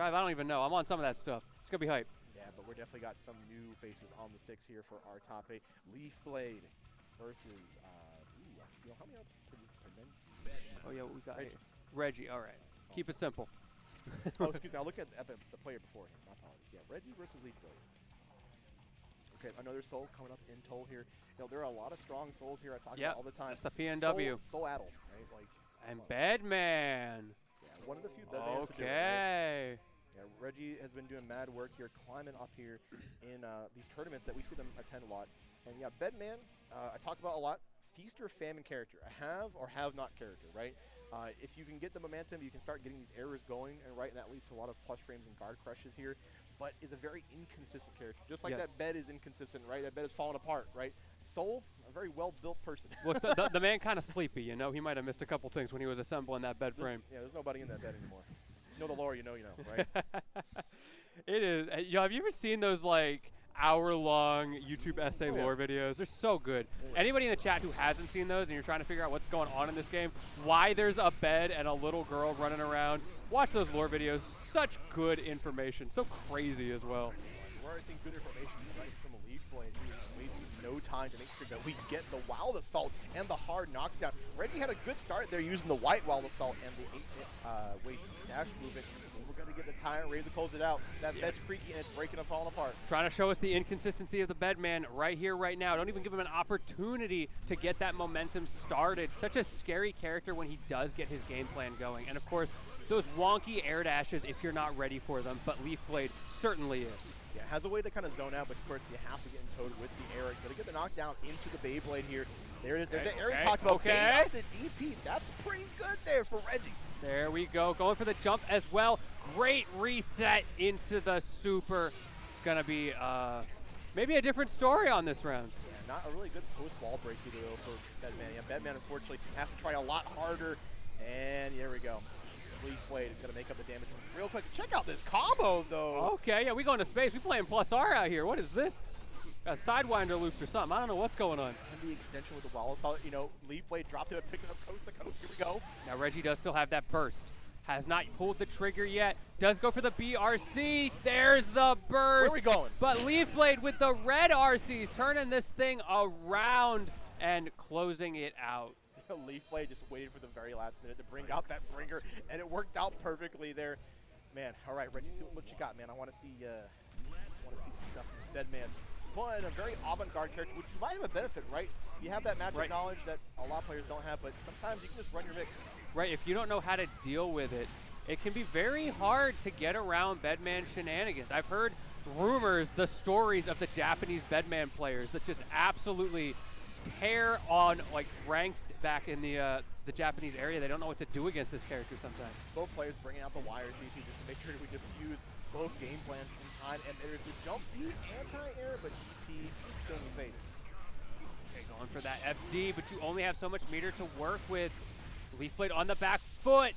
drive? I don't even know. I'm on some of that stuff. It's going to be hype. Yeah, but we're definitely got some new faces on the sticks here for our top 8. LeafBlade versus, how many else? Oh, yeah, what we got Reggie. Here? Reggie, all right. Keep it simple. Oh, excuse me. I'll look at the player before him. My apologies. Yeah, Reggie versus LeafBlade. Okay, another soul coming up in toll here. You know, there are a lot of strong souls here I talk about all the time. That's the PNW. Soul Addle, right? Like, and Bedman. Yeah, one of the few Bedmans to do it, right? Yeah, Reggie has been doing mad work here, climbing up here in these tournaments that we see them attend a lot. And yeah, Bedman, I talk about a lot. Feast or famine character, a have or have not character, right? If you can get the momentum, you can start getting these errors going, and right, and that leads to a lot of plus frames and guard crushes here. But is a very inconsistent character, just like that bed is inconsistent, right? That bed is falling apart, right? Soul, a very well-built person. Look, the man kind of sleepy, you know. He might have missed a couple things when he was assembling that bed frame. Yeah, there's nobody in that bed anymore. You know the lore, you know, right? It is. Yo, have you ever seen those like hour-long YouTube essay lore videos? They're so good. Anybody in the chat who hasn't seen those and you're trying to figure out what's going on in this game, why there's a bed and a little girl running around, watch those lore videos. Such good information. So crazy as well. We're already seeing good information right from LeafBlade. He is wasting no time to make sure that we get the Wild Assault and the hard knockdown. Reggie had a good start there using the white Wild Assault and the 8-weight dash movement. We're going to get the Tyrant Razor close it out. That bed's creaky and it's breaking and falling apart. Trying to show us the inconsistency of the Bedman right here, right now. Don't even give him an opportunity to get that momentum started. Such a scary character when he does get his game plan going. And of course, those wonky air dashes if you're not ready for them, but LeafBlade certainly is. Yeah, has a way to kind of zone out, but of course you have to get in toed with the air. Got to get the knockdown into the Beyblade here. There's that air we talked about. Bait out the DP. That's pretty good there for Reggie. There we go, going for the jump as well. Great reset into the super. Gonna be maybe a different story on this round. Yeah, not a really good post-wall break either though for Bedman. Yeah, Bedman unfortunately has to try a lot harder. And there we go. LeafBlade is gonna make up the damage real quick. Check out this combo though. Okay, yeah, we going to space. We playing plus R out here. What is this? Sidewinder loops or something. I don't know what's going on. And the extension with the wall assault, you know, LeafBlade dropped it, picked it up coast to coast. Here we go. Now Reggie does still have that burst. Has not pulled the trigger yet. Does go for the BRC. There's the burst. Where are we going? But LeafBlade with the red RCs turning this thing around and closing it out. LeafBlade just waited for the very last minute to bring out that bringer, and it worked out perfectly there. Man, all right, Reggie, see what you got, man. I want to see some stuff. Bedman. But a very avant-garde character, which you might have a benefit, right? You have that magic knowledge that a lot of players don't have, but sometimes you can just run your mix. Right, if you don't know how to deal with it, it can be very hard to get around Bedman shenanigans. I've heard rumors, the stories of the Japanese Bedman players that just absolutely tear on like ranked back in the Japanese area. They don't know what to do against this character sometimes. Both players bringing out the wires easy just to make sure that we diffuse both game plans in time. And there's the jump B anti-air, but DP still in the face. Okay, going for that FD, but you only have so much meter to work with. LeafBlade on the back foot.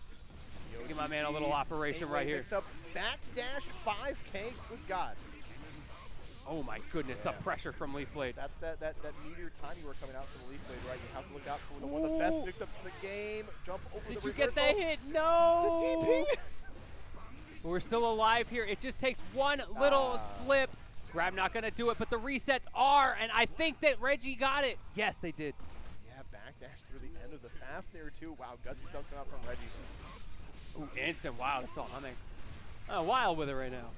Give my man a little operation right here. Picks up backdash 5K. Good God. Oh my goodness, the pressure from LeafBlade. That's that meteor timing work coming out from LeafBlade, right? You have to look out for one of the best mix-ups in the game. Jump over the reversal. Did you get that hit? No! The DP! We're still alive here. It just takes one little slip. Grab not going to do it, but the resets are, and I think that Reggie got it. Yes, they did. Yeah, backdash through the end of the FAF there, too. Wow, gutsy stuff coming out from Reggie. Ooh, instant wild assault. I'm wild with it right now.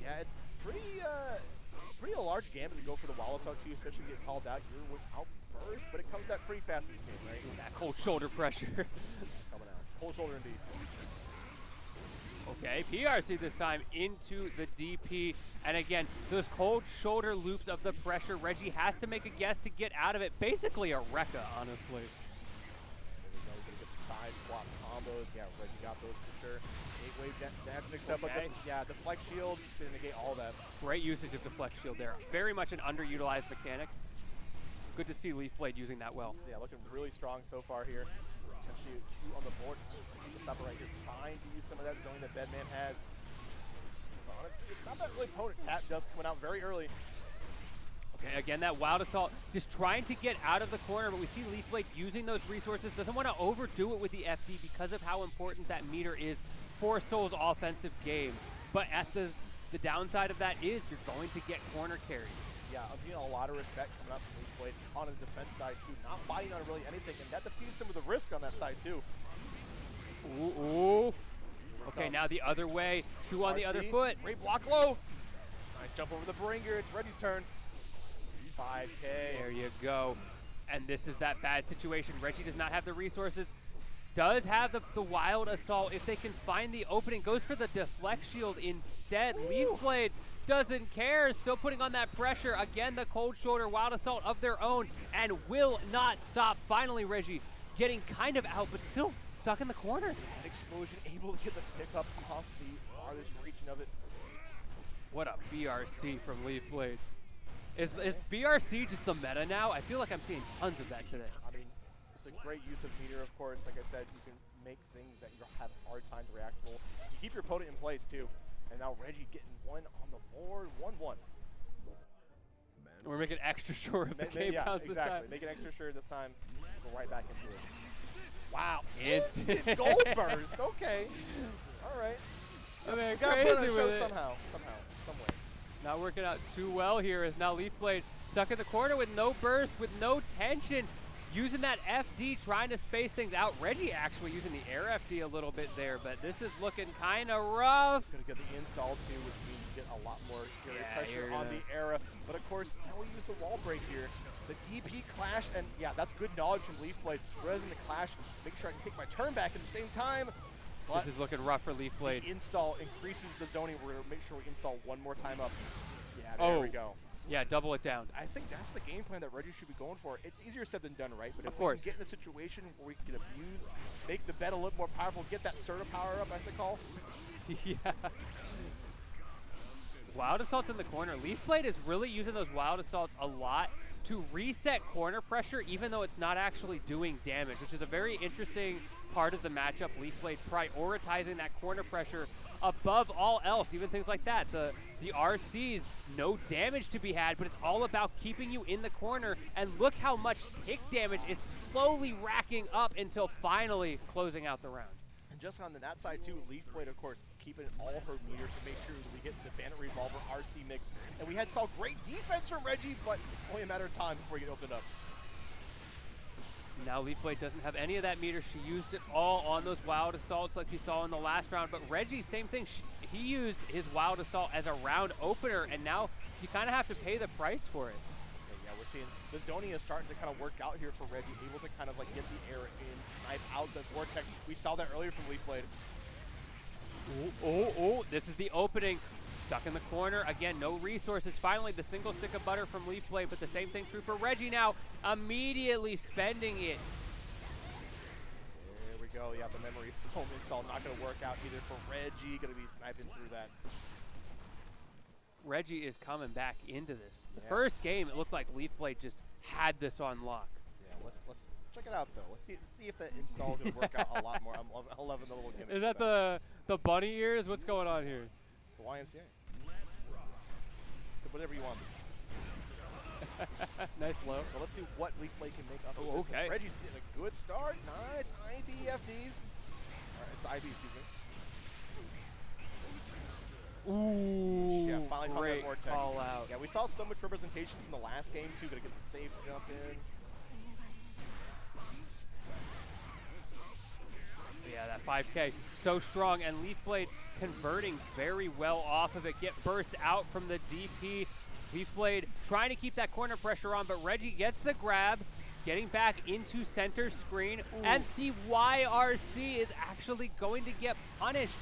Yeah, it's pretty a large gambit to go for the wall assault, too, especially get called out here without burst, but it comes out pretty fast in this game, right? Ooh, that cold shoulder pressure. Coming out. Cold shoulder indeed. Okay, PRC this time into the DP. And again, those cold shoulder loops of the pressure. Reggie has to make a guess to get out of it. Basically a Rekka, honestly. There we go. We're going to get the side swap combos. Yeah, Reggie got those for sure. 8-wave dash mix up. But the flex shield is going to negate all that. Great usage of the flex shield there. Very much an underutilized mechanic. Good to see LeafBlade using that well. Yeah, looking really strong so far here. Potentially 2 on the board. Stopper right here, trying to use some of that zoning that Bedman has. But honestly, it's not that really potent. Tap dust coming out very early. Okay, again, that wild assault, just trying to get out of the corner, but we see LeafBlade using those resources. Doesn't want to overdo it with the FD because of how important that meter is for Soul's offensive game. But at the downside of that is you're going to get corner carried. Yeah, I'm getting a lot of respect coming out from LeafBlade on the defense side too, not biting on really anything, and that defeats some of the risk on that side too. Ooh. Okay, now the other way. Shu on the other foot. Great block low. Nice jump over the bringer. It's Reggie's turn. 5K. There you go. And this is that bad situation. Reggie does not have the resources. Does have the wild assault if they can find the opening. Goes for the deflect shield instead. LeafBlade doesn't care. Still putting on that pressure. Again, the cold shoulder wild assault of their own and will not stop. Finally, Reggie getting kind of out, but still stuck in the corner. That explosion able to get the pickup off the farthest region of it. What a BRC from LeafBlade. Is BRC just the meta now? I feel like I'm seeing tons of that today. I mean, it's a great use of meter, of course. Like I said, you can make things that you'll have a hard time to react to. You keep your opponent in place, too. And now Reggie getting one on the board, 1-1. We're making extra sure of the game bounce this time. Making extra sure this time. Go right back into it. Wow. Instant gold burst. Okay. All right. I mean, gotta put on a crazy show with it. somehow, some way. Not working out too well here as now LeafBlade stuck in the corner with no burst, with no tension. Using that FD, trying to space things out. Reggie actually using the air FD a little bit there, but this is looking kind of rough. Gonna get the install too, which means you get a lot more scary pressure on the era. But of course, now we use the wall break here. The DP clash, and yeah, that's good knowledge from LeafBlade. Whereas in the clash, make sure I can take my turn back at the same time. But this is looking rough for LeafBlade. The install increases the zoning. We're gonna make sure we install one more time up. Yeah, there we go. Yeah, double it down. I think that's the game plan that Reggie should be going for. It's easier said than done, right? But if of we course. can get in a situation where we can abuse, make the bet a little more powerful, get that Serta power up, as they call. Yeah. Wild assaults in the corner. LeafBlade is really using those wild assaults a lot to reset corner pressure, even though it's not actually doing damage, which is a very interesting part of the matchup. LeafBlade prioritizing that corner pressure above all else, even things like that. The RCs, no damage to be had, but it's all about keeping you in the corner. And look how much tick damage is slowly racking up until finally closing out the round. And just on that side too, LeafBlade, of course, keeping all her meters to make sure that we get the Bandit Revolver RC mix. And we saw great defense from Reggie, but it's only a matter of time before you get opened up. Now LeafBlade doesn't have any of that meter. She used it all on those wild assaults like we saw in the last round. But Reggie, same thing. He used his wild assault as a round opener, and now you kind of have to pay the price for it. Yeah, we're seeing the zoning is starting to kind of work out here for Reggie, able to kind of like get the air in, snipe out the vortex. We saw that earlier from LeafBlade. Oh, this is the opening. Stuck in the corner. Again, no resources. Finally, the single stick of butter from LeafBlade, but the same thing true for Reggie now. Immediately spending it. There we go. Yeah, the memory foam install not going to work out either for Reggie. Going to be sniping through that. Reggie is coming back into this. The first game, it looked like LeafBlade just had this on lock. Yeah, let's check it out though. Let's see if that install is going to work out a lot more. I'm loving the little gimmick. Is that the bunny ears? What's going on here? The YMCA. Whatever you want. Nice low. Well, let's see what LeafBlade can make up of this. Okay. Reggie's getting a good start. Nice. IBFDs. All right, it's IB, excuse me. Ooh, yeah, finally found that vortex. Call out. Yeah, we saw so much representation from the last game, too. Gonna get the safe jump in. Yeah, that 5K, so strong, and LeafBlade converting very well off of it. Get burst out from the DP. LeafBlade trying to keep that corner pressure on, but Reggie gets the grab, getting back into center screen, and the YRC is actually going to get punished.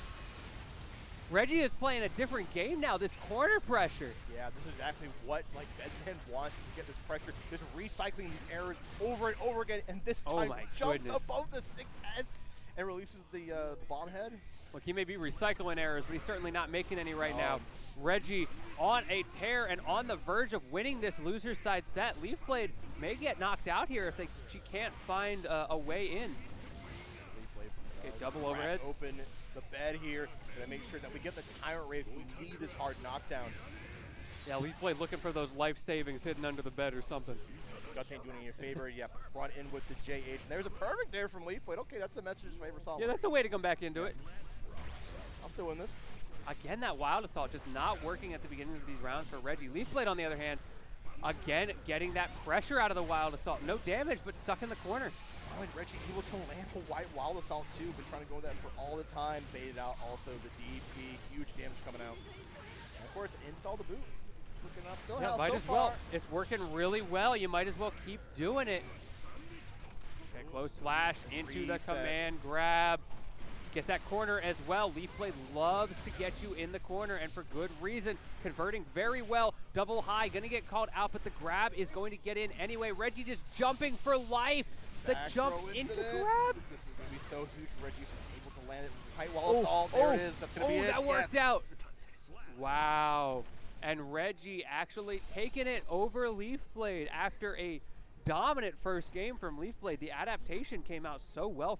Reggie is playing a different game now, this corner pressure. Yeah, this is exactly what Bedman wants, is to get this pressure, just recycling these errors over and over again, and this time jumps above the 6S and releases the bomb head. Look, he may be recycling errors, but he's certainly not making any right now. Reggie on a tear and on the verge of winning this loser's side set. LeafBlade may get knocked out here if she can't find a way in. Okay, double overheads. Open the bed here and make sure that we get the tyrant rave. We need this hard knockdown. Yeah, LeafBlade looking for those life savings hidden under the bed or something. Guts ain't doing you a favor. Yep, run in with the JH. And there's a perfect there from LeafBlade. Okay, that's the message of favor solved. Yeah, that's a way to come back into it. I'm still in this. Again, that Wild Assault just not working at the beginning of these rounds for Reggie. LeafBlade, on the other hand, again, getting that pressure out of the Wild Assault. No damage, but stuck in the corner. Finally, Reggie able to land a white Wild Assault too, but trying to go with that for all the time. Baited out also the DP, huge damage coming out. And of course, install the boot. Looking up, still Yeah, might so as far. well. It's working really well. You might as well keep doing it. Okay, close slash into the command grab. Get that corner as well. LeafBlade loves to get you in the corner, and for good reason. Converting very well. Double high, gonna get called out, but the grab is going to get in anyway. Reggie just jumping for life. The Back jump throw into incident. grab. This is going to be so huge. Reggie is able to land it. White Wall Assault. There it is. That's going to be it. That worked out. Wow. And Reggie actually taking it over LeafBlade after a dominant first game from LeafBlade. The adaptation came out so well